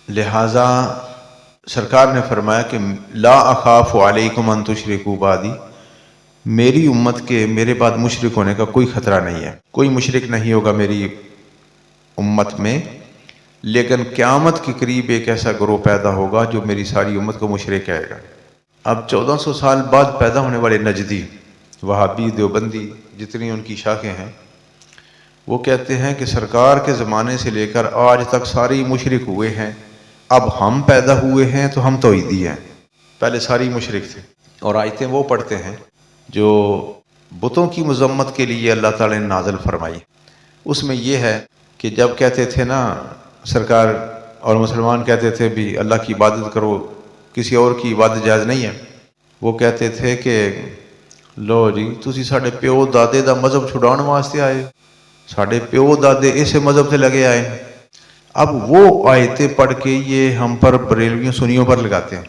لہٰذا سرکار نے فرمایا کہ لا اخاف علیکم ان تشرکوا بعدی، میری امت کے میرے بعد مشرک ہونے کا کوئی خطرہ نہیں ہے، کوئی مشرک نہیں ہوگا میری امت میں، لیکن قیامت کے قریب ایک ایسا گروہ پیدا ہوگا جو میری ساری امت کو مشرک کہے گا۔ اب 1400 سال بعد پیدا ہونے والے نجدی، وہابی، دیوبندی، جتنی ان کی شاخیں ہیں، وہ کہتے ہیں کہ سرکار کے زمانے سے لے کر آج تک سارے مشرک ہوئے ہیں، اب ہم پیدا ہوئے ہیں تو ہم توحیدی ہیں، پہلے ساری مشرک تھے۔ اور آیتیں وہ پڑھتے ہیں جو بتوں کی مذمت کے لیے اللہ تعالی نے نازل فرمائی۔ اس میں یہ ہے کہ جب کہتے تھے نا سرکار اور مسلمان کہتے تھے بھی اللہ کی عبادت کرو، کسی اور کی عبادت جائز نہیں ہے، وہ کہتے تھے کہ لو جی تسی ساڈے پیو دادے دا مذہب چھڑاؤن واسطے آئے، ساڈے پیو دادے اسے مذہب سے لگے آئے۔ اب وہ آیتیں پڑھ کے یہ ہم پر بریلویوں سنیوں پر لگاتے ہیں۔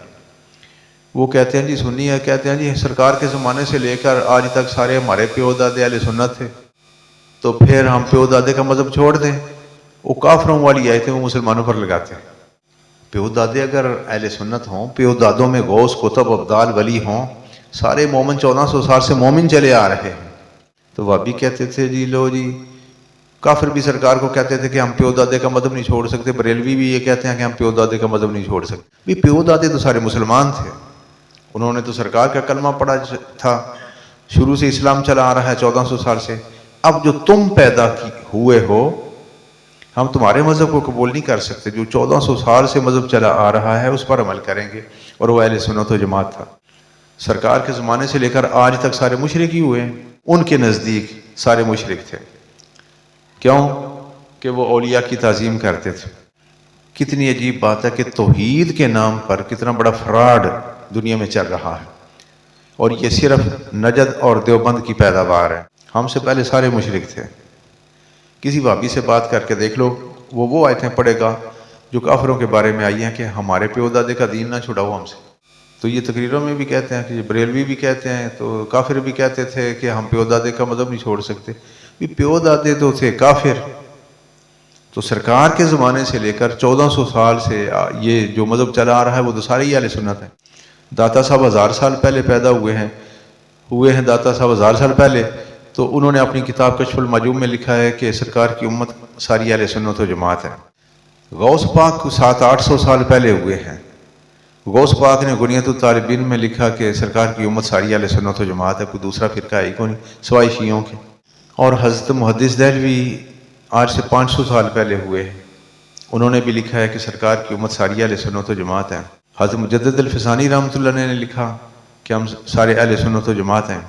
وہ کہتے ہیں جی سنی ہے، کہتے ہیں جی سرکار کے زمانے سے لے کر آج تک سارے ہمارے پیو دادے اہل سنت تھے، تو پھر ہم پیو دادے کا مذہب چھوڑ دیں۔ وہ کافروں والی آیتیں وہ مسلمانوں پر لگاتے ہیں۔ پیو دادے اگر اہل سنت ہوں، پیو دادوں میں غوث، قطب، ابدال، ولی ہوں، سارے مومن 1400 سال سے مومن چلے آ رہے ہیں، تو وہ بھی کہتے تھے جی لو جی، کافر بھی سرکار کو کہتے تھے کہ ہم پیو دادے کا مذہب نہیں چھوڑ سکتے، بریلوی بھی یہ کہتے ہیں کہ ہم پیو دادے کا مذہب نہیں چھوڑ سکتے۔ بھی پیو دادے تو سارے مسلمان تھے، انہوں نے تو سرکار کا کلمہ پڑھا تھا، شروع سے اسلام چلا آ رہا ہے 1400 سال سے۔ اب جو تم پیدا ہوئے ہو، ہم تمہارے مذہب کو قبول نہیں کر سکتے، جو 1400 سال سے مذہب چلا آ رہا ہے اس پر عمل کریں گے۔ اور وہ اہل سنت و جماعت تھا۔ سرکار کے زمانے سے لے کر آج تک سارے مشرک ہی ہوئے ہیں، ان کے نزدیک سارے مشرک تھے۔ کیوں؟ کہ وہ اولیاء کی تعظیم کرتے تھے۔ کتنی عجیب بات ہے کہ توحید کے نام پر کتنا بڑا فراڈ دنیا میں چل رہا ہے، اور یہ صرف نجد اور دیوبند کی پیداوار ہے۔ ہم سے پہلے سارے مشرک تھے۔ کسی بھابی سے بات کر کے دیکھ لو، وہ آیتیں پڑھے گا جو کافروں کے بارے میں آئی ہیں کہ ہمارے پیو دادے کا دین نہ چھڑاؤ ہم سے۔ تو یہ تقریروں میں بھی کہتے ہیں کہ بریلوی بھی کہتے ہیں، تو کافر بھی کہتے تھے کہ ہم پیو دادے کا مذہب نہیں چھوڑ سکتے۔ بھی پیو دادے تو تھے کافر۔ تو سرکار کے زمانے سے لے کر 1400 سال سے یہ جو مذہب چلا آ رہا ہے وہ تو سارے ہی اہل سنت ہیں۔ داتا صاحب 1000 سال پہلے پیدا ہوئے ہیں داتا صاحب 1000 سال پہلے، تو انہوں نے اپنی کتاب کشف المعجوب میں لکھا ہے کہ سرکار کی امت ساری اہل سنت و جماعت ہے۔ غوث پاک 700-800 سال پہلے ہوئے ہیں۔ غوث پاک نے غنیۃ الطالبین میں لکھا کہ سرکار کی امت ساری اہل سنت و جماعت ہے، کوئی دوسرا فرقہ ہے ہی کوئی نہیں سوائے شیعوں کے۔ اور حضرت محدث دہلوی آج سے 500 سال پہلے ہوئے ہیں، انہوں نے بھی لکھا ہے کہ سرکار کی امت ساری اہل سنت و جماعت ہے۔ حضرت مجدد الفسانی رحمۃ اللہ نے لکھا کہ ہم سارے اہل سنت و جماعت ہیں۔